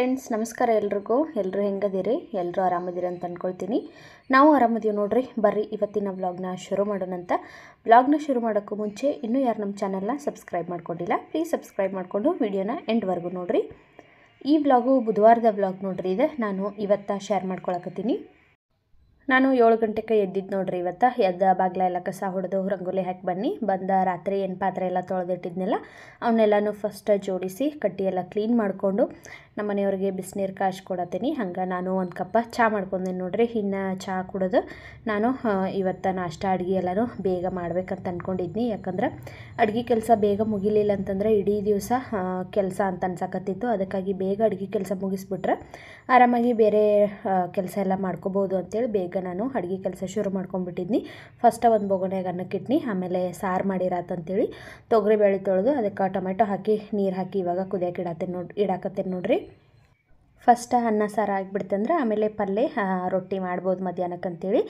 Friends ನಮಸ್ಕಾರ ಎಲ್ಲರೂ ಹೆಂಗದಿರಿ ಎಲ್ಲರೂ ಆರಾಮದಿರಿ ಅಂತ ಅನ್ಕೊಳ್ತೀನಿ ನಾವು ಆರಾಮದೀವಿ ನೋಡ್ರಿ ಬರ್ರಿ ಇವತ್ತಿನ ವ್ಲಾಗ್ನ ಶುರು ಮಾಡೋಣಂತ ವ್ಲಾಗ್ನ ಶುರು ಮಾಡೋಕ್ಕೂ ಮುಂಚೆ ಇನ್ನೂ ಯಾರು ನಮ್ಮ ಚಾನಲ್ನ ಸಬ್ಸ್ಕ್ರೈಬ್ ಮಾಡ್ಕೊಂಡಿಲ್ಲ ಪ್ಲೀಸ್ ಸಬ್ಸ್ಕ್ರೈಬ್ ಮಾಡಿಕೊಂಡು ವಿಡಿಯೋನ ಎಂಡ್ವರೆಗೂ ನೋಡ್ರಿ ಈ ವ್ಲಾಗು ಬುಧವಾರದ ವ್ಲಾಗ್ ನೋಡ್ರಿ ಇದೆ ನಾನು ಇವತ್ತು ಶೇರ್ ಮಾಡ್ಕೊಳಕತ್ತೀನಿ ನಾನು 7 ಗಂಟೆಗೆ ಎದ್ದಿದ್ದು ನೋಡ್ರಿ ಇವತ್ತು ಎದ್ದ ಬಾಗ್ಲ ಎಲ್ಲ ಕಸ ಹೊಡೆದು ರಂಗೋಲಿ ಹಾಕಿ ಬಂದ ರಾತ್ರಿ ಏನು ಪಾತ್ರೆ ಎಲ್ಲ ತೊಳೆದಿಟ್ಟಿದ್ನೆಲ್ಲ ಅವನ್ನೆಲ್ಲನೂ ಫಸ್ಟ್ ಜೋಡಿಸಿ ಕಟ್ಟಿ ಎಲ್ಲ ಕ್ಲೀನ್ ಮಾಡಿಕೊಂಡು ನಮ್ಮ ಮನೆಯವ್ರಿಗೆ ಬಿಸಿನೀರು ಕಾಯ್ಸಿ ಕೊಡತ್ತೀನಿ ಹಂಗೆ ನಾನು ಒಂದು ಕಪ್ಪ ಚಹಾ ಮಾಡ್ಕೊಂಡೆ ನೋಡ್ರಿ ಇನ್ನು ಚಹಾ ಕುಡಿದು ನಾನು ಇವತ್ತು ನಾಷ್ಟ ಅಡುಗೆ ಎಲ್ಲನೂ ಬೇಗ ಮಾಡ್ಬೇಕಂತ ಅಂದ್ಕೊಂಡಿದ್ನಿ ಯಾಕಂದ್ರೆ ಅಡುಗೆ ಕೆಲಸ ಬೇಗ ಮುಗಿಲಿಲ್ಲ ಅಂತಂದ್ರೆ ಇಡೀ ದಿವಸ ಕೆಲಸ ಅಂತ ಅನ್ಸಕತ್ತಿತ್ತು ಅದಕ್ಕಾಗಿ ಬೇಗ ಅಡುಗೆ ಕೆಲಸ ಮುಗಿಸ್ಬಿಟ್ರೆ ಆರಾಮಾಗಿ ಬೇರೆ ಕೆಲಸ ಎಲ್ಲ ಮಾಡ್ಕೋಬೋದು ಅಂತೇಳಿ ಬೇಗ ನಾನು ಅಡುಗೆ ಕೆಲಸ ಶುರು ಮಾಡ್ಕೊಂಡ್ಬಿಟ್ಟಿದ್ನಿ ಫಸ್ಟ್ ಒಂದು ಬೊಗಣೆಗೆ ಅನ್ನಕ್ಕಿಟ್ನಿ ಆಮೇಲೆ ಸಾರು ಮಾಡಿರಾತಂತೇಳಿ ತೊಗರಿಬೇಳೆ ತೊಳೆದು ಅದಕ್ಕೆ ಟೊಮೆಟೊ ಹಾಕಿ ನೀರು ಹಾಕಿ ಇವಾಗ ಕುದಿಯೋಕೆ ಇಡಾಕತ್ತೇನೆ ನೋಡ್ರಿ ಫಸ್ಟ್ ಅನ್ನ ಸಾರು ಆಗಿಬಿಡ್ತಂದ್ರೆ ಆಮೇಲೆ ಪಲ್ಯ ರೊಟ್ಟಿ ಮಾಡ್ಬೋದು ಮಧ್ಯಾಹ್ನಕ್ಕಂತೇಳಿ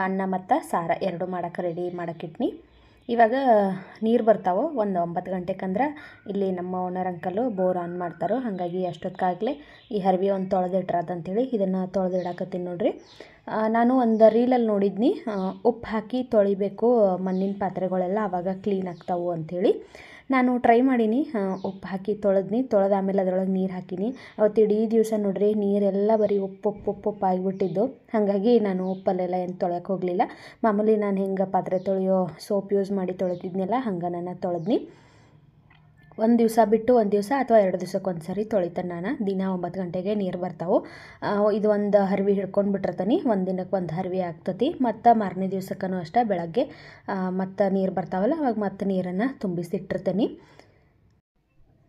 ಅನ್ನ ಮತ್ತು ಸಾರು ಎರಡು ಮಾಡೋಕೆ ರೆಡಿ ಮಾಡೋಕ್ಕಿಟ್ನಿ ಇವಾಗ ನೀರು ಬರ್ತಾವೆ ಒಂದು 9 ಗಂಟೆಗಂದ್ರೆ ಇಲ್ಲಿ ನಮ್ಮ ಓನರ್ ಅಂಕಲು ಬೋರ್ ಆನ್ ಮಾಡ್ತಾರೋ ಹಾಗಾಗಿ ಅಷ್ಟೊತ್ತಿಗಾಗಲೇ ಈ ಹರಿವೆ ಒಂದು ತೊಳೆದಿಟ್ರಾದಂತೇಳಿ ಇದನ್ನು ತೊಳೆದಿಡಾಕತ್ತೀನಿ ನೋಡ್ರಿ ನಾನು ಒಂದು ರೀಲಲ್ಲಿ ನೋಡಿದ್ನಿ ಉಪ್ಪು ಹಾಕಿ ತೊಳಿಬೇಕು ಮಣ್ಣಿನ ಪಾತ್ರೆಗಳೆಲ್ಲ ಆವಾಗ ಕ್ಲೀನ್ ಆಗ್ತಾವೆ ಅಂಥೇಳಿ ನಾನು ಟ್ರೈ ಮಾಡೀನಿ ಉಪ್ಪು ಹಾಕಿ ತೊಳೆದು ಆಮೇಲೆ ಅದರೊಳಗೆ ನೀರು ಹಾಕೀನಿ ಅವತ್ತು ಇಡೀ ದಿವಸ ನೋಡ್ರಿ ನೀರೆಲ್ಲ ಬರೀ ಉಪ್ಪು ಆಗಿಬಿಟ್ಟಿದ್ದು ಹಾಗಾಗಿ ನಾನು ಉಪ್ಪಲ್ಲೆಲ್ಲ ಏನು ತೊಳೆಯೋಕೆ ಹೋಗಲಿಲ್ಲ ಮಾಮೂಲಿ ನಾನು ಹೆಂಗೆ ಪಾತ್ರೆ ತೊಳೆಯೋ ಸೋಪ್ ಯೂಸ್ ಮಾಡಿ ತೊಳೆದಿದ್ನೆಲ್ಲ ಹಂಗೆ ನಾನು ತೊಳೆದ್ನಿ ಒಂದು ದಿವಸ ಬಿಟ್ಟು ಒಂದು ದಿವಸ ಅಥವಾ 2 ದಿವಸಕ್ಕೆ ಒಂದು ಸರಿ ತೊಳಿತಾನೆ ನಾನು ದಿನ 9 ಗಂಟೆಗೆ ನೀರು ಬರ್ತಾವೆ ಇದು ಒಂದು ಹರಿವೆ ಹಿಡ್ಕೊಂಡು ಬಿಟ್ಟಿರ್ತಾನೆ ಒಂದು ದಿನಕ್ಕೆ ಒಂದು ಹರಿವೆ ಆಗ್ತತಿ ಮತ್ತು ಮಾರನೇ ದಿವ್ಸಕ್ಕೂ ಅಷ್ಟೇ ಬೆಳಗ್ಗೆ ಮತ್ತು ನೀರು ಬರ್ತಾವಲ್ಲ ಅವಾಗ ಮತ್ತೆ ನೀರನ್ನು ತುಂಬಿಸಿಟ್ಟಿರ್ತೀನಿ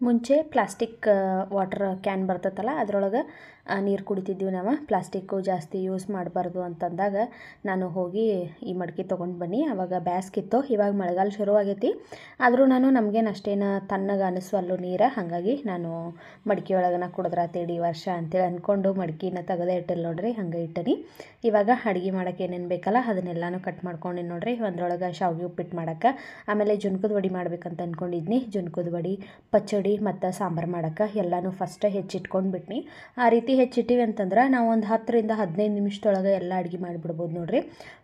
ಮುಂಚೆ ಪ್ಲಾಸ್ಟಿಕ್ ವಾಟರ್ ಕ್ಯಾನ್ ಬರ್ತೈತಲ್ಲ ಅದರೊಳಗೆ ನೀರು ಕುಡಿತಿದ್ದೀವಿ ನಾವು ಪ್ಲಾಸ್ಟಿಕ್ಕು ಜಾಸ್ತಿ ಯೂಸ್ ಮಾಡಬಾರ್ದು ಅಂತಂದಾಗ ನಾನು ಹೋಗಿ ಈ ಮಡಕೆ ತೊಗೊಂಡು ಬನ್ನಿ ಆವಾಗ ಬ್ಯಾಸ್ಗಿತ್ತು ಇವಾಗ ಮಳೆಗಾಲ ಶುರುವಾಗೈತಿ ಆದರೂ ನಾನು ನಮಗೇನು ಅಷ್ಟೇನು ತಣ್ಣಗೆ ಅನಿಸ್ವಲ್ಲು ನೀರು ಹಾಗಾಗಿ ನಾನು ಮಡಿಕೆ ಒಳಗನ ಕುಡಿದ್ರಾತೇಳಿ ವರ್ಷ ಅಂತೇಳಿ ಅಂದ್ಕೊಂಡು ಮಡ್ಕಿನ ತೆಗೆದೇ ಇಟ್ಟಿಲ್ಲ ನೋಡ್ರಿ ಹಂಗೆ ಇಟ್ಟನಿ ಇವಾಗ ಅಡುಗೆ ಮಾಡೋಕೆ ಏನೇನು ಬೇಕಲ್ಲ ಅದನ್ನೆಲ್ಲನೂ ಕಟ್ ಮಾಡ್ಕೊಂಡು ನೋಡ್ರಿ ಒಂದ್ರೊಳಗೆ ಶಾವಿಗೆ ಉಪ್ಪಿಟ್ಟು ಮಾಡೋಕೆ ಆಮೇಲೆ ಜುನ್ಕದ ವಡೆ ಮಾಡ್ಬೇಕಂತ ಅಂದ್ಕೊಂಡಿದ್ನಿ ಜುನ್ಕದ ವಡೆ ಪಚ್ಚಡಿ ಮತ್ತು ಸಾಂಬಾರು ಮಾಡೋಕೆ ಎಲ್ಲನೂ ಫಸ್ಟ್ ಹೆಚ್ಚಿಟ್ಕೊಂಡು ಬಿಟ್ನಿ ಆ ರೀತಿ ಹೆಚ್ಚಿಟ್ಟಿವಿ ಅಂತಂದ್ರೆ ನಾವು ಒಂದು 10 ರಿಂದ 15 ನಿಮಿಷದೊಳಗೆ ಎಲ್ಲ ಅಡುಗೆ ಮಾಡಿಬಿಡ್ಬೋದು ನೋಡ್ರಿ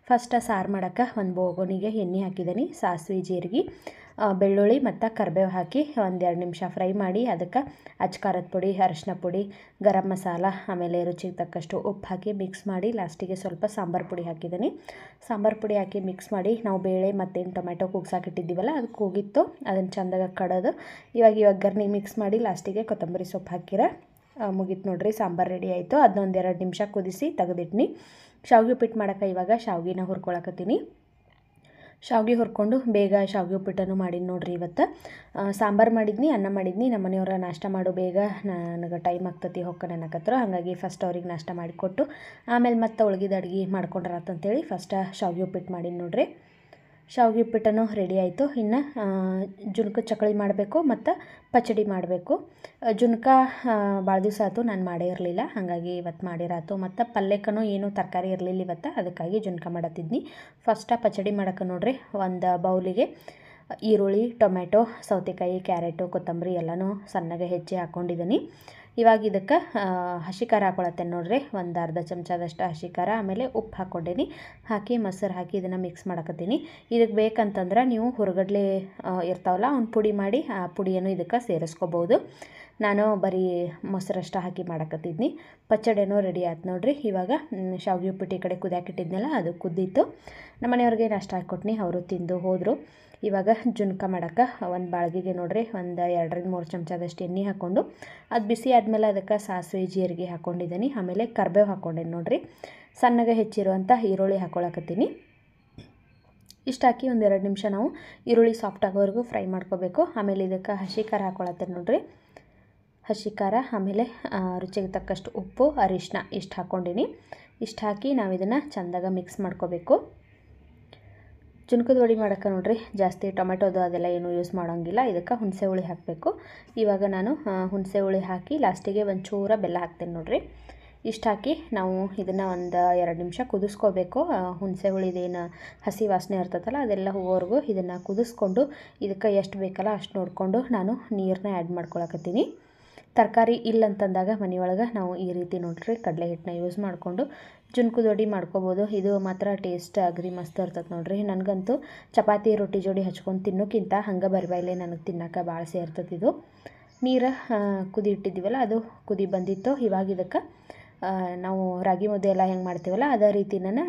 ಫಸ್ಟ್ ಸಾರು ಮಾಡೋಕೆ ಒಂದು ಬೋಗೊನಿಗೆ ಎಣ್ಣೆ ಹಾಕಿದ್ದೀನಿ ಸಾಸಿವೆ ಜೀರಿಗೆ ಬೆಳ್ಳುಳ್ಳಿ ಮತ್ತು ಕರಿಬೇವು ಹಾಕಿ ಒಂದು 2 ನಿಮಿಷ ಫ್ರೈ ಮಾಡಿ ಅದಕ್ಕೆ ಖಾರದ ಪುಡಿ ಅರಿಶಿನ ಪುಡಿ ಗರಂ ಮಸಾಲ ಆಮೇಲೆ ರುಚಿಗೆ ತಕ್ಕಷ್ಟು ಉಪ್ಪು ಹಾಕಿ ಮಿಕ್ಸ್ ಮಾಡಿ ಲಾಸ್ಟಿಗೆ ಸ್ವಲ್ಪ ಸಾಂಬಾರು ಪುಡಿ ಹಾಕಿದ್ದೀನಿ ಸಾಂಬಾರು ಪುಡಿ ಹಾಕಿ ಮಿಕ್ಸ್ ಮಾಡಿ ನಾವು ಬೇಳೆ ಮತ್ತೇನು ಟೊಮೆಟೊ ಕೂಗ್ಸಾಕಿಟ್ಟಿದ್ದೀವಲ್ಲ ಅದು ಕೂಗಿತ್ತು ಅದನ್ನು ಚೆಂದಾಗಿ ಕಡೋದು ಇವಾಗ ಒಗ್ಗರಣೆ ಮಿಕ್ಸ್ ಮಾಡಿ ಲಾಸ್ಟಿಗೆ ಕೊತ್ತಂಬರಿ ಸೊಪ್ಪು ಹಾಕಿರ ಮುಗೀತು ನೋಡ್ರಿ ಸಾಂಬಾರು ರೆಡಿ ಆಯಿತು ಅದನ್ನೊಂದು 2 ನಿಮಿಷ ಕುದಿಸಿ ತೆಗೆದಿಟ್ನಿ ಶಾವಿಗೆ ಉಪ್ಪಿಟ್ಟು ಮಾಡೋಕೆ ಇವಾಗ ಶಾವಿಗೆನ ಹುರ್ಕೊಳಕತ್ತೀನಿ ಶಾವಿಗೆ ಹುರ್ಕೊಂಡು ಬೇಗ ಶಾವಿಗೆ ಉಪ್ಪಿಟ್ಟನ್ನು ಮಾಡೀನಿ ನೋಡ್ರಿ ಇವತ್ತು ಸಾಂಬಾರು ಮಾಡಿದ್ನಿ ಅನ್ನ ಮಾಡಿದ್ನಿ ನಮ್ಮ ಮನೆಯವರ ನಾಷ್ಟ ಮಾಡು ಬೇಗ ನನಗೆ ಟೈಮ್ ಆಗ್ತತಿ ಹೊಕ್ಕನೆ ಅನ್ನಕತ್ರ ಹಾಗಾಗಿ ಫಸ್ಟ್ ಅವ್ರಿಗೆ ನಾಷ್ಟ ಮಾಡಿಕೊಟ್ಟು ಆಮೇಲೆ ಮತ್ತೆ ಉಳ್ಗಿದ ಅಡುಗೆ ಮಾಡ್ಕೊಂಡ್ರಾತಂತೇಳಿ ಫಸ್ಟ್ ಶಾವಿಗೆ ಉಪ್ಪಿಟ್ಟು ಮಾಡೀನಿ ನೋಡ್ರಿ ಶಾವಿಗೆ ಉಪ್ಪಿಟ್ಟನ್ನು ರೆಡಿ ಆಯಿತು ಇನ್ನು ಜುನ್ಕ ಚಕ್ಕಳಿ ಮಾಡಬೇಕು ಮತ್ತು ಪಚ್ಚಡಿ ಮಾಡಬೇಕು ಜುನ್ಕ ಭಾಳ ದಿವಸ ಆಯ್ತು ನಾನು ಮಾಡೇ ಇರಲಿಲ್ಲ ಹಾಗಾಗಿ ಇವತ್ತು ಮಾಡಿರಾತು ಮತ್ತು ಪಲ್ಯಕ್ಕೂ ಏನೂ ತರಕಾರಿ ಇರಲಿಲ್ಲ ಇವತ್ತು ಅದಕ್ಕಾಗಿ ಜುನ್ಕ ಮಾಡತ್ತಿದ್ನಿ ಫಸ್ಟ್ ಪಚ್ಚಡಿ ಮಾಡೋಕೆ ನೋಡ್ರಿ ಒಂದು ಬೌಲಿಗೆ ಈರುಳ್ಳಿ ಟೊಮೆಟೊ ಸೌತೆಕಾಯಿ ಕ್ಯಾರೆಟು ಕೊತ್ತಂಬರಿ ಎಲ್ಲನೂ ಸಣ್ಣಗೆ ಹೆಚ್ಚಿ ಹಾಕ್ಕೊಂಡಿದ್ದೀನಿ ಇವಾಗ ಇದಕ್ಕೆ ಹಸಿ ಖಾರ ಹಾಕೊಳತ್ತೇನೆ ನೋಡ್ರಿ ಒಂದು ಅರ್ಧ ಚಮಚದಷ್ಟು ಹಸಿ ಖಾರ ಆಮೇಲೆ ಉಪ್ಪು ಹಾಕ್ಕೊಂಡೀನಿ ಹಾಕಿ ಮೊಸರು ಹಾಕಿ ಇದನ್ನು ಮಿಕ್ಸ್ ಮಾಡಕತ್ತೀನಿ ಇದಕ್ಕೆ ಬೇಕಂತಂದ್ರೆ ನೀವು ಹುರ್ಗಡ್ಲೆ ಇರ್ತಾವಲ್ಲ ಅವ್ನು ಪುಡಿ ಮಾಡಿ ಆ ಪುಡಿಯನ್ನು ಇದಕ್ಕೆ ಸೇರಿಸ್ಕೋಬೋದು ನಾನು ಬರೀ ಮೊಸರಷ್ಟು ಹಾಕಿ ಮಾಡಕತ್ತಿದ್ನಿ ಪಚ್ಚಡಿನೂ ರೆಡಿ ಆಯ್ತು ನೋಡ್ರಿ ಇವಾಗ ಶಾವಿಗೆ ಉಪ್ಪಿಟ್ಟು ಈ ಕಡೆ ಕುದಿಯಾಕಿಟ್ಟಿದ್ನಲ್ಲ ಅದು ಕುದ್ದಿತ್ತು ನಮ್ಮ ಮನೆಯವ್ರಿಗೆ ನಾಷ್ಟ ಹಾಕ್ಕೊಟ್ನಿ ಅವರು ತಿಂದು ಹೋದರು ಇವಾಗ ಜುನ್ಕ ಮಾಡೋಕೆ ಒಂದು ಬಾಳ್ಗಿಗೆ ನೋಡ್ರಿ ಒಂದು 2 ರಿಂದ 3 ಚಮಚದಷ್ಟು ಎಣ್ಣೆ ಹಾಕ್ಕೊಂಡು ಅದು ಬಿಸಿ ಆದಮೇಲೆ ಅದಕ್ಕೆ ಸಾಸಿವೆ ಜೀರಿಗೆ ಹಾಕ್ಕೊಂಡಿದ್ದೀನಿ ಆಮೇಲೆ ಕರಿಬೇವು ಹಾಕ್ಕೊಂಡೇನಿ ನೋಡ್ರಿ ಸಣ್ಣಗೆ ಹೆಚ್ಚಿರುವಂಥ ಈರುಳ್ಳಿ ಹಾಕ್ಕೊಳಕತ್ತೀನಿ ಇಷ್ಟು ಹಾಕಿ ಒಂದು 2 ನಿಮಿಷ ನಾವು ಈರುಳ್ಳಿ ಸಾಫ್ಟ್ ಆಗೋವರೆಗೂ ಫ್ರೈ ಮಾಡ್ಕೋಬೇಕು ಆಮೇಲೆ ಇದಕ್ಕೆ ಹಸಿ ಖಾರ ಹಾಕ್ಕೊಳತ್ತೇನೆ ನೋಡ್ರಿ ಹಸಿ ಖಾರ ಆಮೇಲೆ ರುಚಿಗೆ ತಕ್ಕಷ್ಟು ಉಪ್ಪು ಅರಿಶಿನ ಇಷ್ಟು ಹಾಕ್ಕೊಂಡಿನಿ ಇಷ್ಟು ಹಾಕಿ ನಾವು ಇದನ್ನು ಚೆಂದಾಗ ಮಿಕ್ಸ್ ಮಾಡ್ಕೋಬೇಕು ಜುನ್ಕದ ವಡೆ ಮಾಡೋಕೆ ನೋಡ್ರಿ ಜಾಸ್ತಿ ಟೊಮೆಟೊದು ಅದೆಲ್ಲ ಏನು ಯೂಸ್ ಮಾಡೋಂಗಿಲ್ಲ ಇದಕ್ಕೆ ಹುಣಸೆ ಹುಳಿ ಹಾಕಬೇಕು ಇವಾಗ ನಾನು ಹುಣಸೆ ಹುಳಿ ಹಾಕಿ ಲಾಸ್ಟಿಗೆ ಒಂಚೂರ ಬೆಲ್ಲ ಹಾಕ್ತೇನೆ ನೋಡ್ರಿ ಇಷ್ಟು ಹಾಕಿ ನಾವು ಇದನ್ನು ಒಂದು 2 ನಿಮಿಷ ಕುದಿಸ್ಕೋಬೇಕು ಹುಣಸೆ ಹುಳಿದೇನು ಹಸಿ ವಾಸನೆ ಇರ್ತದಲ್ಲ ಅದೆಲ್ಲ ಹೋಗೋವರೆಗೂ ಇದನ್ನು ಕುದಿಸ್ಕೊಂಡು ಇದಕ್ಕೆ ಎಷ್ಟು ಬೇಕಲ್ಲ ಅಷ್ಟು ನೋಡಿಕೊಂಡು ನಾನು ನೀರನ್ನ ಆ್ಯಡ್ ಮಾಡ್ಕೊಳಕತ್ತೀನಿ ತರಕಾರಿ ಇಲ್ಲ ಅಂತಂದಾಗ ಮನೆಯೊಳಗೆ ನಾವು ಈ ರೀತಿ ನೋಡ್ರಿ ಕಡಲೆ ಹಿಟ್ಟನ್ನ ಯೂಸ್ ಮಾಡಿಕೊಂಡು ಜುನ್ಕದ ವಡೆ ಮಾಡ್ಕೋಬೋದು. ಇದು ಮಾತ್ರ ಟೇಸ್ಟ್ ಅಗದಿ ಮಸ್ತ್ ಇರ್ತದೆ ನೋಡ್ರಿ. ನನಗಂತೂ ಚಪಾತಿ ರೊಟ್ಟಿ ಜೋಡಿ ಹಚ್ಕೊಂಡು ತಿನ್ನೋಕ್ಕಿಂತ ಹಂಗೆ ಬರಿಬೈಲೆ ನನಗೆ ತಿನ್ನೋಕೆ ಭಾಳ ಸೇರ್ತದೆ. ಇದು ನೀರು ಕುದಿ ಇಟ್ಟಿದ್ದೀವಲ್ಲ ಅದು ಕುದಿ ಬಂದಿತ್ತು. ಇವಾಗ ಇದಕ್ಕೆ ನಾವು ರಾಗಿ ಮುದ್ದೆ ಎಲ್ಲ ಹೆಂಗೆ ಮಾಡ್ತೀವಲ್ಲ ಅದೇ ರೀತಿ ನಾನು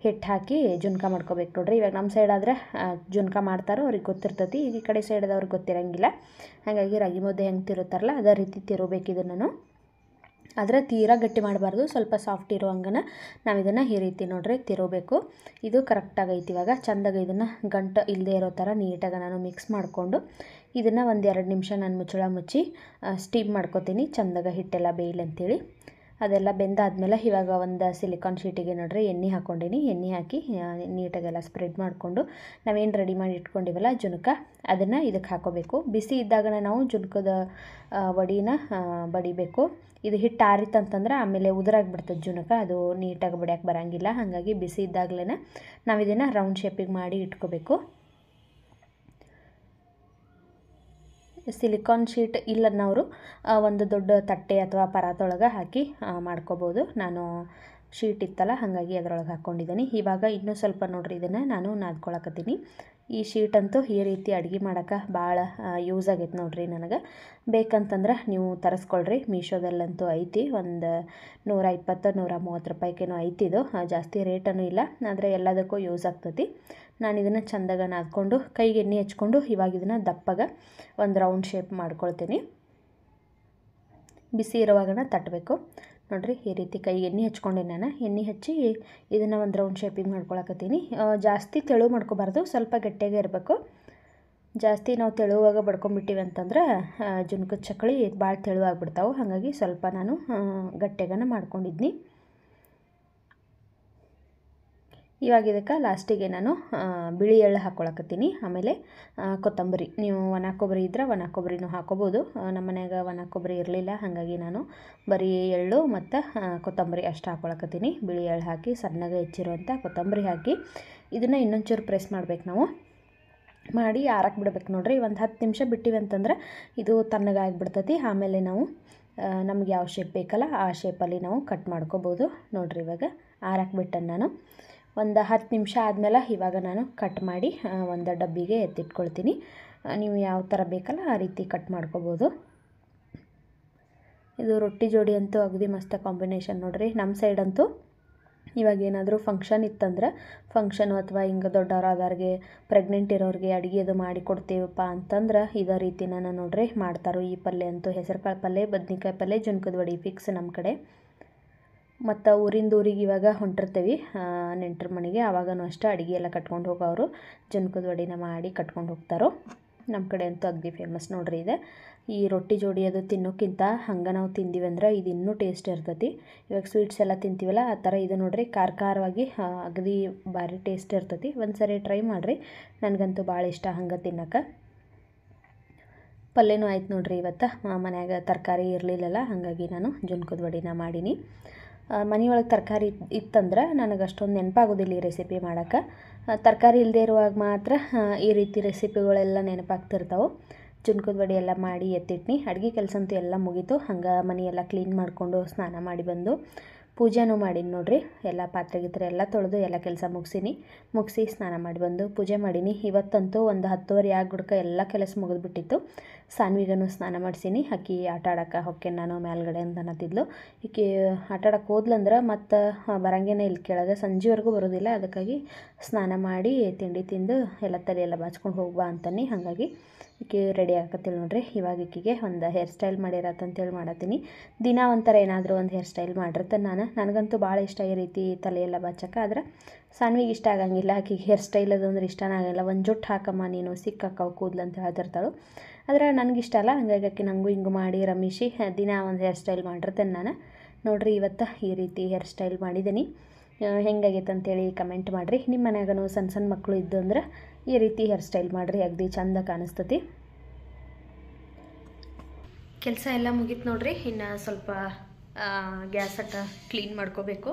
ಹಿಟ್ಟು ಹಾಕಿ ಜುನ್ಕ ಮಾಡ್ಕೋಬೇಕು ನೋಡ್ರಿ. ಇವಾಗ ನಮ್ಮ ಸೈಡ್ ಆದರೆ ಜುನ್ಕ ಮಾಡ್ತಾರೋ ಅವ್ರಿಗೆ ಗೊತ್ತಿರ್ತೈತಿ, ಈ ಕಡೆ ಸೈಡದವ್ರಿಗೆ ಗೊತ್ತಿರೋಂಗಿಲ್ಲ. ಹಾಗಾಗಿ ರಾಗಿ ಮುದ್ದೆ ಹೆಂಗೆ ತಿರುತ್ತಾರಲ್ಲ ಅದೇ ರೀತಿ ತಿರುಬೇಕಿದು ನಾನು. ಆದರೆ ತೀರಾ ಗಟ್ಟಿ ಮಾಡಬಾರ್ದು, ಸ್ವಲ್ಪ ಸಾಫ್ಟ್ ಇರೋ ಹಂಗನ ನಾವು ಇದನ್ನು ಈ ರೀತಿ ನೋಡ್ರಿ ತಿರುಬೇಕು. ಇದು ಕರೆಕ್ಟಾಗೈತಿ. ಇವಾಗ ಚೆಂದಾಗಿ ಇದನ್ನು ಗಂಟು ಇಲ್ಲದೆ ಇರೋ ಥರ ನೀಟಾಗಿ ನಾನು ಮಿಕ್ಸ್ ಮಾಡಿಕೊಂಡು ಇದನ್ನು 1-2 ನಿಮಿಷ ನಾನು ಮುಚ್ಚಳ ಮುಚ್ಚಿ ಸ್ಟೀಮ್ ಮಾಡ್ಕೊತೀನಿ, ಚೆಂದಾಗಿ ಹಿಟ್ಟೆಲ್ಲ ಬೇಯಲಿ ಅಂತೇಳಿ. ಅದೆಲ್ಲ ಬೆಂದಾದ್ಮೇಲೆ ಇವಾಗ ಒಂದು ಸಿಲಿಕಾನ್ ಶೀಟಿಗೆ ನೋಡ್ರಿ ಎಣ್ಣೆ ಹಾಕ್ಕೊಂಡೀನಿ. ಎಣ್ಣೆ ಹಾಕಿ ನೀಟಾಗೆಲ್ಲ ಸ್ಪ್ರೆಡ್ ಮಾಡಿಕೊಂಡು ನಾವೇನು ರೆಡಿ ಮಾಡಿ ಇಟ್ಕೊಂಡಿವಲ್ಲ ಜುನ್ಕ ಅದನ್ನು ಇದಕ್ಕೆ ಹಾಕೋಬೇಕು. ಬಿಸಿ ಇದ್ದಾಗ ನಾವು ಜುನ್ಕದ ವಡಿನ ಬಡಿಬೇಕು. ಇದು ಹಿಟ್ಟು ಆರಿತಂತಂದ್ರೆ ಆಮೇಲೆ ಉದುರಾಗಿಬಿಡ್ತದೆ ಜುನ್ಕ, ಅದು ನೀಟಾಗಿ ಬಡಿಯೋಕೆ ಬರೋಂಗಿಲ್ಲ. ಹಾಗಾಗಿ ಬಿಸಿ ಇದ್ದಾಗಲೇ ನಾವು ಇದನ್ನು ರೌಂಡ್ ಶೇಪಿಗೆ ಮಾಡಿ ಇಟ್ಕೋಬೇಕು. ಸಿಲಿಕಾನ್ ಶೀಟ್ ಇಲ್ಲನ್ನವರು ಒಂದು ದೊಡ್ಡ ತಟ್ಟೆ ಅಥವಾ ಪರಾತೊಳಗೆ ಹಾಕಿ ಮಾಡ್ಕೋಬೋದು. ನಾನು ಶೀಟ್ ಇತ್ತಲ್ಲ ಹಾಗಾಗಿ ಅದರೊಳಗೆ ಹಾಕ್ಕೊಂಡಿದ್ದೀನಿ. ಇವಾಗ ಇನ್ನೂ ಸ್ವಲ್ಪ ನೋಡ್ರಿ ಇದನ್ನು ನಾನು ನಾದ್ಕೊಳಕತ್ತೀನಿ. ಈ ಶೀಟಂತೂ ಈ ರೀತಿ ಅಡುಗೆ ಮಾಡೋಕೆ ಭಾಳ ಯೂಸ್ ಆಗೈತೆ ನೋಡ್ರಿ. ನನಗೆ ಬೇಕಂತಂದ್ರೆ ನೀವು ತರಿಸ್ಕೊಳ್ರಿ, ಮೀಶೋದಲ್ಲಂತೂ ಐತಿ. ಒಂದು 120-130 ರೂಪಾಯಿಗೇನೋ ಐತಿ. ಇದು ಜಾಸ್ತಿ ರೇಟನೂ ಇಲ್ಲ, ಆದರೆ ಎಲ್ಲದಕ್ಕೂ ಯೂಸ್ ಆಗ್ತೈತಿ. ನಾನು ಇದನ್ನು ಚೆಂದಾಗ ನಾದ್ಕೊಂಡು ಕೈಗೆ ಎಣ್ಣೆ ಹಚ್ಕೊಂಡು ಇವಾಗ ಇದನ್ನು ದಪ್ಪಗೆ ಒಂದು ರೌಂಡ್ ಶೇಪ್ ಮಾಡ್ಕೊಳ್ತೀನಿ. ಬಿಸಿ ಇರುವಾಗನ ತಟ್ಟಬೇಕು ನೋಡ್ರಿ. ಈ ರೀತಿ ಕೈಗೆ ಎಣ್ಣೆ ಹಚ್ಕೊಂಡೆ ನಾನು. ಎಣ್ಣೆ ಹಚ್ಚಿ ಇದನ್ನು ಒಂದು ರೌಂಡ್ ಶೇಪಿಗೆ ಮಾಡ್ಕೊಳಕತ್ತೀನಿ. ಜಾಸ್ತಿ ತೆಳು ಮಾಡ್ಕೋಬಾರ್ದು, ಸ್ವಲ್ಪ ಗಟ್ಟಿಯಾಗೆ ಇರಬೇಕು. ಜಾಸ್ತಿ ನಾವು ತೆಳುವಾಗ ಬಡ್ಕೊಂಬಿಟ್ಟಿವಿ ಅಂತಂದ್ರೆ ಜುನ್ಕದ ಚಕ್ಕಳಿ ಭಾಳ ತೆಳುವಾಗಿಬಿಡ್ತಾವೆ. ಹಾಗಾಗಿ ಸ್ವಲ್ಪ ನಾನು ಗಟ್ಟಿಯಾಗನ ಮಾಡ್ಕೊಂಡಿದ್ನಿ. ಇವಾಗ ಇದಕ್ಕೆ ಲಾಸ್ಟಿಗೆ ನಾನು ಬಿಳಿ ಎಳ್ಳು ಹಾಕ್ಕೊಳಕತ್ತೀನಿ. ಆಮೇಲೆ ಕೊತ್ತಂಬರಿ, ನೀವು ಒಣ ಕೊಬ್ಬರಿ ಇದ್ದರೆ ಒಣ ಕೊಬ್ಬರಿನೂ ಹಾಕೋಬೋದು. ನಮ್ಮ ಮನ್ಯಾಗ ಒಣ ಕೊಬ್ಬರಿ ಇರಲಿಲ್ಲ, ಹಾಗಾಗಿ ನಾನು ಬರೀ ಎಳ್ಳು ಮತ್ತು ಕೊತ್ತಂಬರಿ ಅಷ್ಟು ಹಾಕ್ಕೊಳಕತ್ತೀನಿ. ಬಿಳಿ ಎಳ್ಳು ಹಾಕಿ ಸಣ್ಣಗೆ ಹೆಚ್ಚಿರುವಂಥ ಕೊತ್ತಂಬರಿ ಹಾಕಿ ಇದನ್ನು ಇನ್ನೊಂಚೂರು ಪ್ರೆಸ್ ಮಾಡ್ಬೇಕು. ನಾವು ಮಾಡಿ ಆರಕ್ಕೆ ಬಿಡ್ಬೇಕು ನೋಡ್ರಿ. ಒಂದು 10 ನಿಮಿಷ ಬಿಟ್ಟಿವಿ ಅಂತಂದ್ರೆ ಇದು ತಣ್ಣಗಾಗಿಬಿಡ್ತೈತಿ. ಆಮೇಲೆ ನಾವು ನಮ್ಗೆ ಯಾವ ಶೇಪ್ ಬೇಕಲ್ಲ ಆ ಶೇಪಲ್ಲಿ ನಾವು ಕಟ್ ಮಾಡ್ಕೋಬೋದು ನೋಡ್ರಿ. ಇವಾಗ ಆರಕ್ಕೆ ಬಿಟ್ಟನ್ನು ನಾನು ಒಂದು 10 ನಿಮಿಷ ಆದಮೇಲೆ ಇವಾಗ ನಾನು ಕಟ್ ಮಾಡಿ ಒಂದು ಡಬ್ಬಿಗೆ ಎತ್ತಿಟ್ಕೊಳ್ತೀನಿ. ನೀವು ಯಾವ ಥರ ಬೇಕಲ್ಲ ಆ ರೀತಿ ಕಟ್ ಮಾಡ್ಕೋಬೋದು. ಇದು ರೊಟ್ಟಿ ಜೋಡಿ ಅಂತೂ ಅಗದಿ ಮಸ್ತ್ ಕಾಂಬಿನೇಷನ್ ನೋಡ್ರಿ. ನಮ್ಮ ಸೈಡಂತೂ ಇವಾಗ ಏನಾದರೂ ಫಂಕ್ಷನ್ ಇತ್ತಂದ್ರೆ ಫಂಕ್ಷನು ಅಥವಾ ಹಿಂಗೆ ದೊಡ್ಡವರಾದವ್ರಿಗೆ ಪ್ರೆಗ್ನೆಂಟ್ ಇರೋರಿಗೆ ಅಡುಗೆದು ಮಾಡಿ ಕೊಡ್ತೀವಪ್ಪ ಅಂತಂದ್ರೆ ಇದೇ ರೀತಿ ನಾನು ನೋಡ್ರಿ ಮಾಡ್ತಾರೋ. ಈ ಪಲ್ಯ ಅಂತೂ ಹೆಸರುಕಾಳು ಪಲ್ಯ, ಬದ್ನಿಕಾಯಿ ಪಲ್ಯ, ಜುನ್ಕದ ವಡೆ ಫಿಕ್ಸ್ ನಮ್ಮ ಕಡೆ. ಮತ್ತು ಊರಿಂದ ಊರಿಗೆ ಇವಾಗ ಹೊಂಟಿರ್ತೀವಿ ನೆಂಟರ ಮನೆಗೆ, ಆವಾಗನೂ ಅಷ್ಟೇ ಅಡುಗೆ ಎಲ್ಲ ಕಟ್ಕೊಂಡು ಹೋಗೋರು ಜುನ್ಕದ ವಡೆನ ಮಾಡಿ ಕಟ್ಕೊಂಡು ಹೋಗ್ತಾರೋ. ನಮ್ಮ ಕಡೆ ಅಂತೂ ಅಗದಿ ಫೇಮಸ್ ನೋಡ್ರಿ ಇದೆ. ಈ ರೊಟ್ಟಿ ಜೋಡಿ ಅದು ತಿನ್ನೋಕ್ಕಿಂತ ಹಂಗೆ ನಾವು ತಿಂದಿವಿ ಅಂದ್ರೆ ಇದು ಇನ್ನೂ ಟೇಸ್ಟ್ ಇರ್ತೈತಿ. ಇವಾಗ ಸ್ವೀಟ್ಸ್ ಎಲ್ಲ ತಿಂತೀವಲ್ಲ ಆ ಥರ ಇದು ನೋಡ್ರಿ ಖಾರವಾಗಿ ಅಗದಿ ಭಾರಿ ಟೇಸ್ಟ್ ಇರ್ತೈತಿ. ಒಂದು ಸರಿ ಟ್ರೈ ಮಾಡಿರಿ, ನನಗಂತೂ ಭಾಳ ಇಷ್ಟ ಹಂಗೆ ತಿನ್ನೋಕೆ. ಪಲ್ಯನೂ ಆಯ್ತು ನೋಡ್ರಿ. ಇವತ್ತು ಮನ್ಯಾಗ ತರಕಾರಿ ಇರಲಿಲ್ಲಲ್ಲ, ಹಾಗಾಗಿ ನಾನು ಜುನ್ಕದ ವಡೆನ ಮಾಡೀನಿ. ಮನೆಯೊಳಗೆ ತರಕಾರಿ ಇತ್ತಂದ್ರೆ ನನಗೆ ಅಷ್ಟೊಂದು ನೆನಪಾಗೋದಿಲ್ಲ ಈ ರೆಸಿಪಿ ಮಾಡೋಕ್ಕೆ. ತರಕಾರಿ ಇಲ್ಲದೆ ಇರುವಾಗ ಮಾತ್ರ ಈ ರೀತಿ ರೆಸಿಪಿಗಳೆಲ್ಲ ನೆನಪಾಗ್ತಿರ್ತಾವೆ. ಜುನ್ಕದ ವಡೆ ಎಲ್ಲ ಮಾಡಿ ಎತ್ತಿಟ್ನಿ. ಅಡುಗೆ ಕೆಲಸ ಅಂತೂ ಎಲ್ಲ ಮುಗೀತು. ಹಂಗೆ ಮನೆಯೆಲ್ಲ ಕ್ಲೀನ್ ಮಾಡಿಕೊಂಡು ಸ್ನಾನ ಮಾಡಿ ಬಂದು ಪೂಜೆನೂ ಮಾಡೀನಿ ನೋಡ್ರಿ. ಎಲ್ಲ ಪಾತ್ರೆ ಗಿತ್ರೆ ಎಲ್ಲ ತೊಳೆದು ಎಲ್ಲ ಕೆಲಸ ಮುಗಿಸಿ ಸ್ನಾನ ಮಾಡಿ ಬಂದು ಪೂಜೆ ಮಾಡೀನಿ. ಇವತ್ತಂತೂ ಒಂದು 10:30 ಆಗ್ಬಿಡ್ಕ ಎಲ್ಲ ಕೆಲಸ ಮುಗಿದ್ಬಿಟ್ಟಿತ್ತು. ಸಾನ್ವಿಗನು ಸ್ನಾನ ಮಾಡಿಸೀನಿ. ಆಕಿ ಆಟ ಆಡೋಕೆ ಹೊಕ್ಕೇನು ನಾನು ಮೇಲ್ಗಡೆ ಅಂತ ಅನ್ನತ್ತಿದ್ಲು. ಈಕಿ ಆಟ ಆಡೋಕೆ ಹೋದ್ಲಂದ್ರೆ ಮತ್ತು ಬರಂಗೇನೆ ಇಲ್ಲಿ ಕೆಳಗೆ ಸಂಜೆವರೆಗೂ ಬರೋದಿಲ್ಲ. ಅದಕ್ಕಾಗಿ ಸ್ನಾನ ಮಾಡಿ ತಿಂಡಿ ತಿಂದು ಎಲ್ಲ ತಲೆ ಎಲ್ಲ ಬಾಚ್ಕೊಂಡು ಹೋಗ್ಬಾ ಅಂತನಿ. ಹಾಗಾಗಿ ಈಕೆ ರೆಡಿ ಆಗತ್ತಿಲ್ಲ ನೋಡ್ರಿ. ಇವಾಗ ಈಕೆಗೆ ಒಂದು ಹೇರ್ ಸ್ಟೈಲ್ ಮಾಡಿರತ್ತಂತೇಳಿ ಮಾಡತ್ತೀನಿ. ದಿನ ಒಂಥರ ಏನಾದರೂ ಒಂದು ಹೇರ್ ಸ್ಟೈಲ್ ಮಾಡಿರ್ತೇನೆ ನಾನು. ನನಗಂತೂ ಭಾಳ ಇಷ್ಟ ಈ ರೀತಿ ತಲೆ ಎಲ್ಲ ಬಾಚಕ್ಕೆ. ಆದ್ರೆ ಸಾನ್ವಿಗೆ ಇಷ್ಟ ಆಗಂಗಿಲ್ಲ. ಆಕೆಗೆ ಹೇರ್ ಸ್ಟೈಲ್ ಅದು ಅಂದ್ರೆ ಇಷ್ಟನೇ ಆಗಲ್ಲ. ಒಂದು ಜುಟ್ಟು ಹಾಕಮ್ಮ ನೀನು, ಸಿಕ್ಕಾಕವು ಕೂದಲು ಅಂತ ಹೇಳ್ತಿರ್ತಾಳು. ಆದರೆ ನನಗಿಷ್ಟ ಅಲ್ಲ, ಹಾಗಾಗಿ ಆಕೆ ನನಗೂ ಹಿಂಗೆ ಮಾಡಿ ರಮೇಶಿ ದಿನ ಒಂದು ಹೇರ್ ಸ್ಟೈಲ್ ಮಾಡಿರ್ತೇನೆ ನಾನು ನೋಡ್ರಿ. ಇವತ್ತು ಈ ರೀತಿ ಹೇರ್ ಸ್ಟೈಲ್ ಮಾಡಿದ್ದೀನಿ. ಹೆಂಗಾಗೈತೆ ಅಂತೇಳಿ ಕಮೆಂಟ್ ಮಾಡಿರಿ. ನಿಮ್ಮ ಮನ್ಯಾಗನೂ ಸಣ್ಣ ಮಕ್ಕಳು ಇದ್ದು ಅಂದ್ರೆ ಈ ರೀತಿ ಹೇರ್ ಸ್ಟೈಲ್ ಮಾಡಿರಿ, ಅಗದಿ ಚಂದ ಕಾಣಿಸ್ತತಿ. ಕೆಲಸ ಎಲ್ಲ ಮುಗೀತು ನೋಡ್ರಿ. ಇನ್ನು ಸ್ವಲ್ಪ ಗ್ಯಾಸ್ ಅಟ್ಟ ಕ್ಲೀನ್ ಮಾಡ್ಕೋಬೇಕು.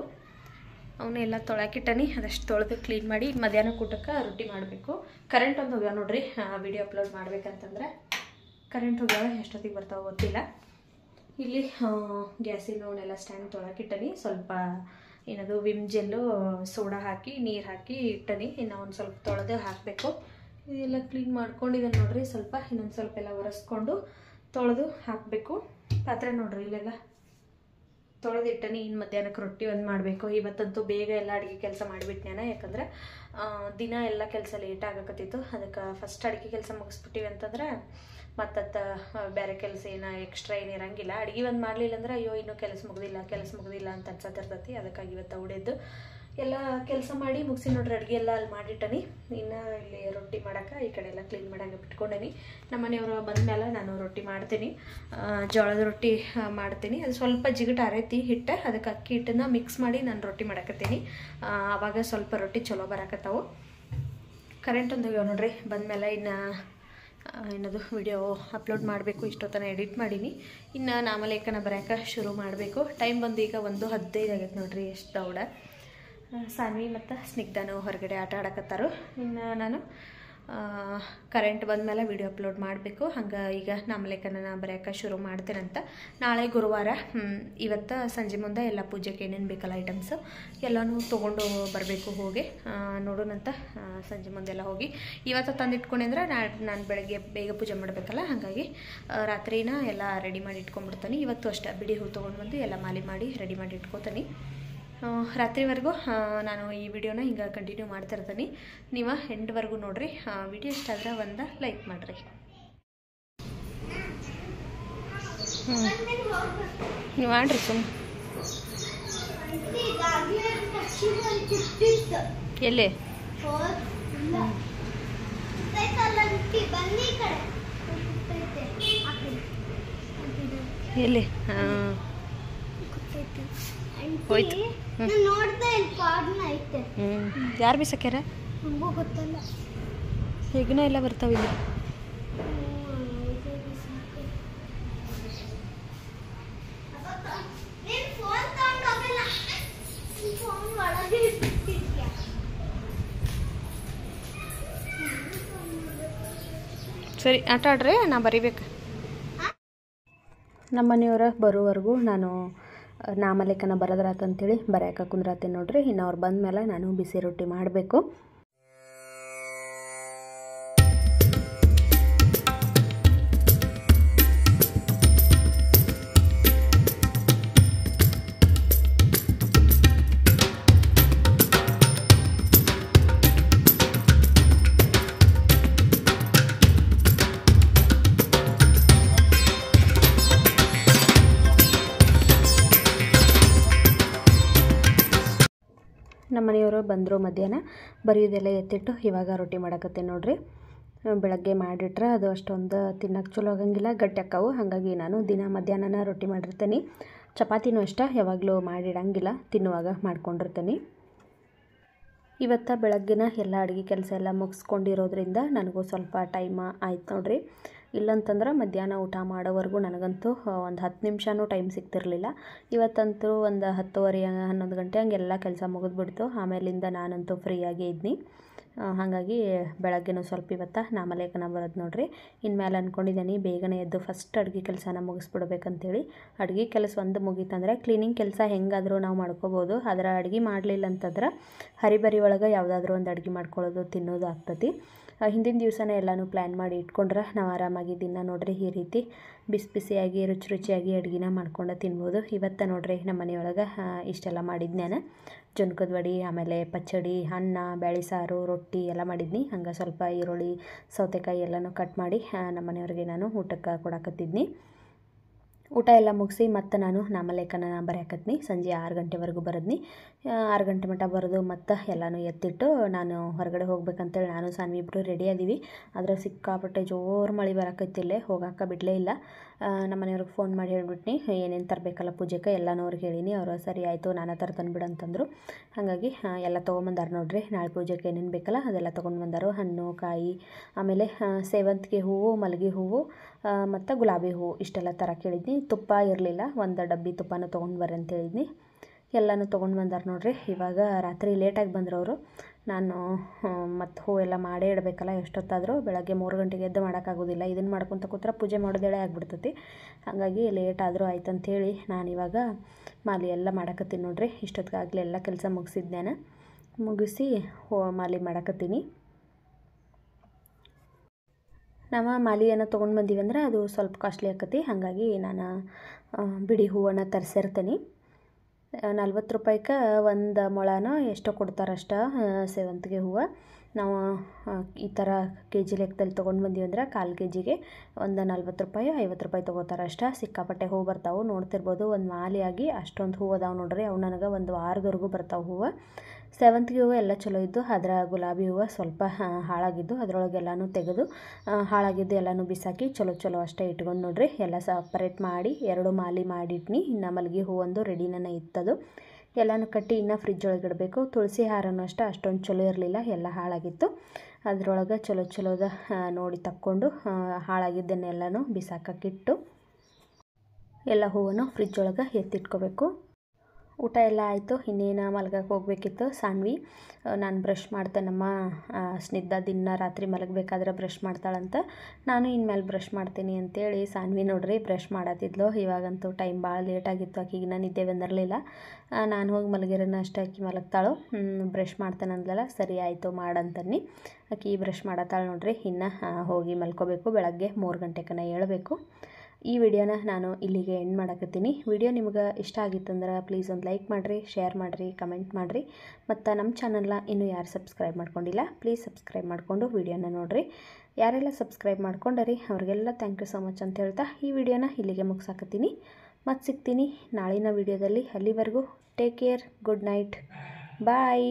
ಅವನ್ನೆಲ್ಲ ತೊಳಕಿಟ್ಟನಿ, ಅದಷ್ಟು ತೊಳೆದು ಕ್ಲೀನ್ ಮಾಡಿ ಮಧ್ಯಾಹ್ನ ಊಟಕ್ಕೆ ರೊಟ್ಟಿ ಮಾಡಬೇಕು. ಕರೆಂಟ್ ಒಂದು ಹೋಗ್ಯಾವ ನೋಡ್ರಿ. ವಿಡಿಯೋ ಅಪ್ಲೋಡ್ ಮಾಡ್ಬೇಕಂತಂದ್ರೆ ಕರೆಂಟ್ ಹೋಗ್ಯಾವ, ಎಷ್ಟೊತ್ತಿಗೆ ಬರ್ತಾವೆ ಗೊತ್ತಿಲ್ಲ. ಇಲ್ಲಿ ಗ್ಯಾಸಿನ ಅವನ್ನೆಲ್ಲ ಸ್ಟ್ಯಾಂಡ್ ತೊಳಕಿಟ್ಟನಿ. ಸ್ವಲ್ಪ ಏನದು ವಿಮ್ ಜೆಲ್ಲು ಸೋಡಾ ಹಾಕಿ ನೀರು ಹಾಕಿ ಇಟ್ಟನಿ. ಇನ್ನು ಒಂದು ಸ್ವಲ್ಪ ತೊಳೆದು ಹಾಕಬೇಕು. ಇದೆಲ್ಲ ಕ್ಲೀನ್ ಮಾಡ್ಕೊಂಡಿದ್ದೆ ನೋಡ್ರಿ. ಸ್ವಲ್ಪ ಇನ್ನೊಂದು ಸ್ವಲ್ಪ ಎಲ್ಲ ಒರೆಸ್ಕೊಂಡು ತೊಳೆದು ಹಾಕಬೇಕು. ಪಾತ್ರೆ ನೋಡ್ರಿ ಇಲ್ಲೆಲ್ಲ ತೊಳೆದಿಟ್ಟನಿ. ಇನ್ನು ಮಧ್ಯಾಹ್ನಕ್ಕೆ ರೊಟ್ಟಿ ಒಂದು ಮಾಡಬೇಕು. ಇವತ್ತಂತೂ ಬೇಗ ಎಲ್ಲ ಅಡುಗೆ ಕೆಲಸ ಮಾಡಿಬಿಟ್ನ್ಯಾನ. ಯಾಕಂದ್ರೆ ದಿನ ಎಲ್ಲ ಕೆಲಸ ಲೇಟ್ ಆಗಕತ್ತಿತ್ತು. ಅದಕ್ಕೆ ಫಸ್ಟ್ ಅಡುಗೆ ಕೆಲಸ ಮುಗಿಸ್ಬಿಟ್ಟಿವಿ ಅಂತಂದ್ರೆ ಮತ್ತತ್ತ ಬೇರೆ ಕೆಲಸ ಏನೋ ಎಕ್ಸ್ಟ್ರಾ ಏನು ಇರಂಗಿಲ್ಲ. ಅಡುಗೆ ಒಂದು ಮಾಡಲಿಲ್ಲ ಅಂದ್ರೆ ಅಯ್ಯೋ ಇನ್ನೂ ಕೆಲಸ ಮುಗಿದಿಲ್ಲ ಅಂತ ಅನ್ಸತ್ತಿರ್ತೈತಿ. ಅದಕ್ಕಾಗಿ ಇವತ್ತು ಉಳಿದು ಎಲ್ಲ ಕೆಲಸ ಮಾಡಿ ಮುಗಿಸಿ ನೋಡ್ರಿ. ಅಡುಗೆ ಎಲ್ಲ ಅಲ್ಲಿ ಮಾಡಿಟ್ಟನಿ. ಇನ್ನು ಇಲ್ಲಿ ರೊಟ್ಟಿ ಮಾಡೋಕೆ ಈ ಕಡೆ ಎಲ್ಲ ಕ್ಲೀನ್ ಮಾಡಂಗೆ ಬಿಟ್ಕೊಂಡೇನಿ. ನಮ್ಮ ಮನೆಯವರು ಬಂದಮೇಲೆ ನಾನು ರೊಟ್ಟಿ ಮಾಡ್ತೀನಿ. ಜೋಳದ ರೊಟ್ಟಿ ಮಾಡ್ತೀನಿ. ಅದು ಸ್ವಲ್ಪ ಜಿಗಟ್ ಆರೈತಿ ಹಿಟ್ಟು. ಅದಕ್ಕೆ ಅಕ್ಕಿ ಹಿಟ್ಟನ್ನು ಮಿಕ್ಸ್ ಮಾಡಿ ನಾನು ರೊಟ್ಟಿ ಮಾಡಕತ್ತೀನಿ. ಆವಾಗ ಸ್ವಲ್ಪ ರೊಟ್ಟಿ ಚಲೋ ಬರಾಕತ್ತಾವು. ಕರೆಂಟ್ ಒಂದು ಹೋಗ್ಯಾವ ನೋಡ್ರಿ. ಬಂದಮೇಲೆ ಏನದು ವಿಡಿಯೋ ಅಪ್ಲೋಡ್ ಮಾಡಬೇಕು. ಇಷ್ಟೊತ್ತನ ಎಡಿಟ್ ಮಾಡೀನಿ. ಇನ್ನು ನಾಮಲೇಖನ ಬರೆಯೋಕೆ ಶುರು ಮಾಡಬೇಕು. ಟೈಮ್ ಬಂದು ಈಗ 1:15 ಆಗೈತೆ ನೋಡ್ರಿ. ಎಷ್ಟು ದೌಡ ಸಾನ್ವಿ ಮತ್ತು ಸ್ನಿಗ್ಧನು ಹೊರಗಡೆ ಆಟ ಆಡಕತ್ತಾರು. ಇನ್ನು ನಾನು ಕರೆಂಟ್ ಬಂದಮೇಲೆ ವಿಡಿಯೋ ಅಪ್ಲೋಡ್ ಮಾಡಬೇಕು. ಹಂಗೆ ಈಗ ನಾಮಲೇಖನ ಬರೆಯೋಕೆ ಶುರು ಮಾಡ್ತೇನಂತ. ನಾಳೆ ಗುರುವಾರ. ಇವತ್ತು ಸಂಜೆ ಮುಂದೆ ಎಲ್ಲ ಪೂಜೆಗೆ ಏನೇನು ಬೇಕಲ್ಲ ಐಟಮ್ಸ್ ಎಲ್ಲನೂ ತೊಗೊಂಡು ಬರಬೇಕು. ಹೋಗಿ ನೋಡೋಣಂತ. ಸಂಜೆ ಮುಂದೆಲ್ಲ ಹೋಗಿ ಇವತ್ತು ತಂದಿಟ್ಕೊಂಡೆ ಅಂದ್ರೆ ನಾನು ಬೆಳಗ್ಗೆ ಬೇಗ ಪೂಜೆ ಮಾಡಬೇಕಲ್ಲ. ಹಾಗಾಗಿ ರಾತ್ರಿನ ಎಲ್ಲ ರೆಡಿ ಮಾಡಿ ಇಟ್ಕೊಂಡ್ಬಿಡ್ತೀನಿ. ಇವತ್ತು ಅಷ್ಟೇ ಬಿಡಿ ಹೂ ತೊಗೊಂಡು ಬಂದು ಎಲ್ಲ ಮಾಲಿ ಮಾಡಿ ರೆಡಿ ಮಾಡಿ ಇಟ್ಕೋತೀನಿ. ರಾತ್ರಿವರೆಗೂ ನಾನು ಈ ವಿಡಿಯೋನ ಹಿಂಗೆ ಕಂಟಿನ್ಯೂ ಮಾಡ್ತಿರ್ತೀನಿ. ನೀವು ಎಂಡ್ವರೆಗೂ ನೋಡಿರಿ. ವಿಡಿಯೋ ಇಷ್ಟ ಆದರೆ ಒಂದು ಲೈಕ್ ಮಾಡಿರಿ. ನೀವು ಮಾಡ್ರಿ ಸುಮ್ಮ. ಎಲ್ಲಿ ಎಲ್ಲಿ ಹೋಯ್ತು. ಯಾರು ಬಿಸಾಕ್ಯಾರ ಹೆಗ್ನ ಎಲ್ಲ ಬರ್ತಾವಿಲ್ಲ. ಸರಿ ಆಟ ಆಡ್ರಿ. ನಾ ಬರಿಬೇಕು. ನಮ್ಮ ಮನೆಯವರ ಬರೋವರೆಗೂ ನಾನು ನಾಮಲೇಖನ ಬರೋದ್ರಾತಂತೇಳಿ ಬರೆಯೋಕೆ ಕುಂದ್ರಾತೀನಿ ನೋಡ್ರಿ. ಇನ್ನು ಅವ್ರು ಬಂದಮೇಲೆ ನಾನು ಬಿಸಿ ರೊಟ್ಟಿ ಮಾಡಬೇಕು. ನಮ್ಮ ಮನೆಯವರು ಬಂದರು. ಮಧ್ಯಾಹ್ನ ಬರೆಯೋದೆಲ್ಲ ಎತ್ತಿಟ್ಟು ಇವಾಗ ರೊಟ್ಟಿ ಮಾಡಕತ್ತೆ ನೋಡ್ರಿ. ಬೆಳಗ್ಗೆ ಮಾಡಿಟ್ರೆ ಅದು ಅಷ್ಟೊಂದು ತಿನ್ನೋಕೆ ಚಲೋ ಆಗಂಗಿಲ್ಲ, ಗಟ್ಟಿ ಆಕ್ಕವು. ಹಾಗಾಗಿ ನಾನು ದಿನ ಮಧ್ಯಾಹ್ನನ ರೊಟ್ಟಿ ಮಾಡಿರ್ತೀನಿ. ಚಪಾತಿನೂ ಅಷ್ಟೇ ಯಾವಾಗಲೂ ಮಾಡಿಡಂಗಿಲ್ಲ, ತಿನ್ನುವಾಗ ಮಾಡ್ಕೊಂಡಿರ್ತೀನಿ. ಇವತ್ತು ಬೆಳಗ್ಗಿನ ಎಲ್ಲ ಅಡುಗೆ ಕೆಲಸ ಎಲ್ಲ ಮುಗಿಸ್ಕೊಂಡಿರೋದ್ರಿಂದ ನನಗೂ ಸ್ವಲ್ಪ ಟೈಮ್ ಆಯ್ತು ನೋಡ್ರಿ. ಇಲ್ಲಂತಂದ್ರೆ ಮಧ್ಯಾಹ್ನ ಊಟ ಮಾಡೋವರೆಗೂ ನನಗಂತೂ ಒಂದು 10 ನಿಮಿಷನೂ ಟೈಮ್ ಸಿಗ್ತಿರಲಿಲ್ಲ. ಇವತ್ತಂತೂ ಒಂದು 10:30 11 ಗಂಟೆ ಹಂಗೆಲ್ಲ ಕೆಲಸ ಮುಗಿದ್ಬಿಡ್ತು. ಆಮೇಲಿಂದ ನಾನಂತೂ ಫ್ರೀಯಾಗಿ ಇದ್ನಿ. ಹಾಗಾಗಿ ಬೆಳಗ್ಗೆನೂ ಸ್ವಲ್ಪ ಇವತ್ತು ನಾಮಲೇಖನ ಬರೋದು ನೋಡ್ರಿ. ಇನ್ಮೇಲೆ ಅಂದ್ಕೊಂಡಿದ್ದೀನಿ ಬೇಗನೆ ಎದ್ದು ಫಸ್ಟ್ ಅಡುಗೆ ಕೆಲಸನ ಮುಗಿಸ್ಬಿಡ್ಬೇಕಂತೇಳಿ. ಅಡುಗೆ ಕೆಲಸ ಒಂದು ಮುಗೀತಂದರೆ ಕ್ಲೀನಿಂಗ್ ಕೆಲಸ ಹೆಂಗಾದರೂ ನಾವು ಮಾಡ್ಕೋಬೋದು. ಆದರೆ ಅಡುಗೆ ಮಾಡಲಿಲ್ಲ ಅಂತಂದ್ರೆ ಹರಿಬರಿ ಒಳಗೆ ಯಾವುದಾದ್ರೂ ಒಂದು ಅಡುಗೆ ಮಾಡ್ಕೊಳ್ಳೋದು ತಿನ್ನೋದು ಆಗ್ತತಿ. ಹಿಂದಿನ ದಿವಸನೇ ಎಲ್ಲನೂ ಪ್ಲ್ಯಾನ್ ಮಾಡಿ ಇಟ್ಕೊಂಡ್ರೆ ನಾವು ಆರಾಮಾಗಿ ದಿನ ನೋಡ್ರಿ ಈ ರೀತಿ ಬಿಸಿ ಬಿಸಿಯಾಗಿ ರುಚಿಯಾಗಿ ಅಡುಗೆನ ಮಾಡ್ಕೊಂಡು ತಿನ್ಬೋದು. ಇವತ್ತು ನೋಡ್ರಿ ನಮ್ಮ ಮನೆಯೊಳಗೆ ಇಷ್ಟೆಲ್ಲ ಮಾಡಿದ್ನಿ ನಾನು. ಜುನ್ಕದ ವಡಿ, ಆಮೇಲೆ ಪಚ್ಚಡಿ, ಅನ್ನ, ಬೇಳೆ ಸಾರು, ರೊಟ್ಟಿ ಎಲ್ಲ ಮಾಡಿದ್ನಿ. ಹಂಗೆ ಸ್ವಲ್ಪ ಈರುಳ್ಳಿ, ಸೌತೆಕಾಯಿ ಎಲ್ಲನೂ ಕಟ್ ಮಾಡಿ ನಮ್ಮ ಮನೆಯವ್ರಿಗೆ ನಾನು ಊಟಕ್ಕೆ ಕೊಡಕತ್ತಿದ್ನಿ. ಊಟ ಎಲ್ಲ ಮುಗಿಸಿ ಮತ್ತು ನಾನು ನಾಮಲೇಖನ ಬರೆಯಕತ್ನಿ. ಸಂಜೆ 6 ಗಂಟೆವರೆಗೂ ಬರೆದ್ನಿ. 6 ಗಂಟೆ ಮಟ್ಟ ಬರೆದು ಮತ್ತು ಎಲ್ಲನೂ ಎತ್ತಿಟ್ಟು ನಾನು ಹೊರಗಡೆ ಹೋಗ್ಬೇಕಂತೇಳಿ ನಾನು ಸಾನ್ವಿ ಇಬ್ಬರು ರೆಡಿ ಅದೀವಿ. ಆದರೆ ಸಿಕ್ಕಾಪಟ್ಟೆ ಜೋರು ಮಳೆ ಬರಕತ್ತಿಲ್ಲೇ, ಹೋಗಾಕ ಬಿಡಲೇ ಇಲ್ಲ. ನಮ್ಮ ಮನೆಯವ್ರಿಗೆ ಫೋನ್ ಮಾಡಿ ಹೇಳ್ಬಿಟ್ನಿ ಏನೇನು ತರಬೇಕಲ್ಲ ಪೂಜೆಗೆ ಎಲ್ಲನೂ ಅವ್ರಿಗೆ ಹೇಳೀನಿ. ಅವರು ಸರಿ ಆಯಿತು ನಾನೇ ತರ್ತಂದು ಬಿಡು ಅಂತಂದರು. ಹಾಗಾಗಿ ಎಲ್ಲ ತೊಗೊಂಬಂದಾರ ನೋಡ್ರಿ. ನಾಳೆ ಪೂಜೆಗೆ ಏನೇನು ಬೇಕಲ್ಲ ಅದೆಲ್ಲ ತೊಗೊಂಡು ಬಂದಾರು. ಹಣ್ಣು, ಕಾಯಿ, ಆಮೇಲೆ ಸೇವಂತಿಗೆ ಹೂವು, ಮಲ್ಲಿಗೆ ಹೂವು ಮತ್ತು ಗುಲಾಬಿ ಹೂವು ಇಷ್ಟೆಲ್ಲ ತರಕ್ಕೆ ಹೇಳಿದ್ನಿ. ತುಪ್ಪ ಇರಲಿಲ್ಲ, ಒಂದು ಡಬ್ಬಿ ತುಪ್ಪನೂ ತೊಗೊಂಡು ಬರ್ರಿ ಅಂತ ಹೇಳಿದ್ನಿ. ಎಲ್ಲನೂ ತೊಗೊಂಡು ಬಂದಾರ ನೋಡ್ರಿ. ಇವಾಗ ರಾತ್ರಿ ಲೇಟಾಗಿ ಬಂದರು ಅವರು. ನಾನು ಮತ್ತು ಹೂವೆಲ್ಲ ಮಾಡೇ ಇಡಬೇಕಲ್ಲ, ಎಷ್ಟೊತ್ತಾದರೂ ಬೆಳಗ್ಗೆ 3 ಗಂಟೆಗೆ ಎದ್ದು ಮಾಡೋಕ್ಕಾಗೋದಿಲ್ಲ. ಇದನ್ನು ಮಾಡ್ಕೊತ ಕೂತ್ರೆ ಪೂಜೆ ಮಾಡೋದೇಳೆ ಆಗಿಬಿಡ್ತೈತಿ. ಹಾಗಾಗಿ ಲೇಟ್ ಆದರೂ ಆಯ್ತು ಅಂಥೇಳಿ ನಾನಿವಾಗ ಮಾಲೆ ಎಲ್ಲ ಮಾಡಕತ್ತೀನಿ ನೋಡ್ರಿ. ಇಷ್ಟೊತ್ತಿಗಾಗಲೇ ಎಲ್ಲ ಕೆಲಸ ಮುಗಿಸಿದ್ದೆ. ಮುಗಿಸಿ ಮಾಲೆ ಮಾಡಕತ್ತೀನಿ. ನಾವು ಮಾಲೆಯನ್ನು ತೊಗೊಂಡು ಬಂದೀವಿ ಅಂದ್ರೆ ಅದು ಸ್ವಲ್ಪ ಕಾಸ್ಟ್ಲಿ ಆಕತಿ. ಹಾಗಾಗಿ ನಾನು ಬಿಡಿ ಹೂವನ್ನು ತರಿಸಿರ್ತೀನಿ. 40 ರೂಪಾಯಿಗೆ ಒಂದು ಮೊಳನೋ ಎಷ್ಟೋ ಕೊಡ್ತಾರಷ್ಟ ಸೇವಂತಿಗೆ ಹೂವು. ನಾವು ಈ ಥರ ಕೆ ಜಿ ಲೆಕ್ಕದಲ್ಲಿ ತೊಗೊಂಡು ಬಂದೀವಿ ಅಂದ್ರೆ 1/4 kgಗೆ ಒಂದು 40 ರೂಪಾಯಿ 50 ರೂಪಾಯಿ ತೊಗೋತಾರೆ ಅಷ್ಟ. ಸಿಕ್ಕಾಪಟ್ಟೆ ಹೂವು ಬರ್ತಾವೆ, ನೋಡ್ತಿರ್ಬೋದು. ಒಂದು ಮಾಲೆಯಾಗಿ ಅಷ್ಟೊಂದು ಹೂವು ಅದಾವೆ ನೋಡ್ರಿ. ಅವು ನನಗೆ ಒಂದು ವಾರದವರೆಗೂ ಬರ್ತಾವೆ ಹೂವು. ಸೇವಂತಿಗೆ ಹೂವು ಎಲ್ಲ ಚಲೋ ಇದ್ದು, ಅದರ ಗುಲಾಬಿ ಹೂವು ಸ್ವಲ್ಪ ಹಾಳಾಗಿದ್ದು ಅದರೊಳಗೆಲ್ಲನೂ ತೆಗೆದು ಹಾಳಾಗಿದ್ದು ಎಲ್ಲನೂ ಬಿಸಾಕಿ ಚಲೋ ಅಷ್ಟೇ ಇಟ್ಕೊಂಡು ನೋಡ್ರಿ. ಎಲ್ಲ ಸಪ್ರೇಟ್ ಮಾಡಿ 2 ಮಾಲೆ ಮಾಡಿಟ್ನಿ. ಇನ್ನು ಮಲ್ಲಿಗೆ ಹೂವೊಂದು ರೆಡಿನೇ ಇತ್ತದು. ಎಲ್ಲನೂ ಕಟ್ಟಿ ಇನ್ನು ಫ್ರಿಜ್ ಒಳಗೆ ಇಡಬೇಕು. ತುಳಸಿ ಹಾರನೂ ಅಷ್ಟೇ ಅಷ್ಟೊಂದು ಚಲೋ ಇರಲಿಲ್ಲ, ಎಲ್ಲ ಹಾಳಾಗಿತ್ತು. ಅದರೊಳಗೆ ಚಲೋದ ನೋಡಿ ತಕ್ಕೊಂಡು ಹಾಳಾಗಿದ್ದನ್ನೆಲ್ಲನೂ ಬಿಸಾಕಕ್ಕಿಟ್ಟು ಎಲ್ಲ ಹೂವನ್ನು ಫ್ರಿಜ್ ಒಳಗೆ ಎತ್ತಿಟ್ಕೋಬೇಕು. ಊಟ ಎಲ್ಲ ಆಯಿತು. ಇನ್ನೇನು ಮಲ್ಗಕ್ಕೆ ಹೋಗಬೇಕಿತ್ತು. ಸಾನ್ವಿ ನಾನು ಬ್ರಷ್ ಮಾಡ್ತೇನಮ್ಮ, ಸ್ನಿಗ್ಧ ದಿನ ರಾತ್ರಿ ಮಲಗಬೇಕಾದ್ರೆ ಬ್ರಷ್ ಮಾಡ್ತಾಳಂತ. ನಾನು ಇನ್ಮೇಲೆ ಬ್ರಷ್ ಮಾಡ್ತೀನಿ ಅಂತೇಳಿ ಸಾನ್ವಿ ನೋಡ್ರಿ ಬ್ರಷ್ ಮಾಡತ್ತಿದ್ಲು. ಇವಾಗಂತೂ ಟೈಮ್ ಭಾಳ ಲೇಟಾಗಿತ್ತು. ಆಕೆಗೆ ನಾನು ನಿದ್ದೆ ಬಂದಿರಲಿಲ್ಲ. ನಾನು ಹೋಗಿ ಮಲಗಿರೋಣ ಅಷ್ಟೇ ಆಕೆ ಮಲಗ್ತಾಳು. ಬ್ರಷ್ ಮಾಡ್ತಾನೆ ಅಂದ್ಲಲ್ಲ, ಸರಿ ಆಯಿತು ಮಾಡಂತನ್ನಿ. ಆಕೆ ಬ್ರಷ್ ಮಾಡತ್ತಾಳೆ ನೋಡ್ರಿ. ಇನ್ನು ಹೋಗಿ ಮಲ್ಕೋಬೇಕು. ಬೆಳಗ್ಗೆ 3 ಗಂಟೆಗೆ ಏಳಬೇಕು. ಈ ವಿಡಿಯೋನ ನಾನು ಇಲ್ಲಿಗೆ ಎಂಡ್ ಮಾಡಕತ್ತೀನಿ. ವಿಡಿಯೋ ನಿಮ್ಗೆ ಇಷ್ಟ ಆಗಿತ್ತಂದ್ರೆ ಪ್ಲೀಸ್ ಒಂದು ಲೈಕ್ ಮಾಡಿರಿ, ಶೇರ್ ಮಾಡಿರಿ, ಕಮೆಂಟ್ ಮಾಡಿರಿ. ಮತ್ತು ನಮ್ಮ ಚಾನಲ್ನ ಇನ್ನೂ ಯಾರು ಸಬ್ಸ್ಕ್ರೈಬ್ ಮಾಡ್ಕೊಂಡಿಲ್ಲ ಪ್ಲೀಸ್ ಸಬ್ಸ್ಕ್ರೈಬ್ ಮಾಡಿಕೊಂಡು ವಿಡಿಯೋನ ನೋಡಿರಿ. ಯಾರೆಲ್ಲ ಸಬ್ಸ್ಕ್ರೈಬ್ ಮಾಡ್ಕೊಂಡರಿ ಅವ್ರಿಗೆಲ್ಲ ಥ್ಯಾಂಕ್ ಯು ಸೊ ಮಚ್ ಅಂತ ಹೇಳ್ತಾ ಈ ವಿಡಿಯೋನ ಇಲ್ಲಿಗೆ ಮುಗಿಸಾಕತ್ತೀನಿ. ಮತ್ತು ಸಿಗ್ತೀನಿ ನಾಳಿನ ವಿಡಿಯೋದಲ್ಲಿ. ಅಲ್ಲಿವರೆಗೂ ಟೇಕ್ ಕೇರ್, ಗುಡ್ ನೈಟ್, ಬಾಯ್.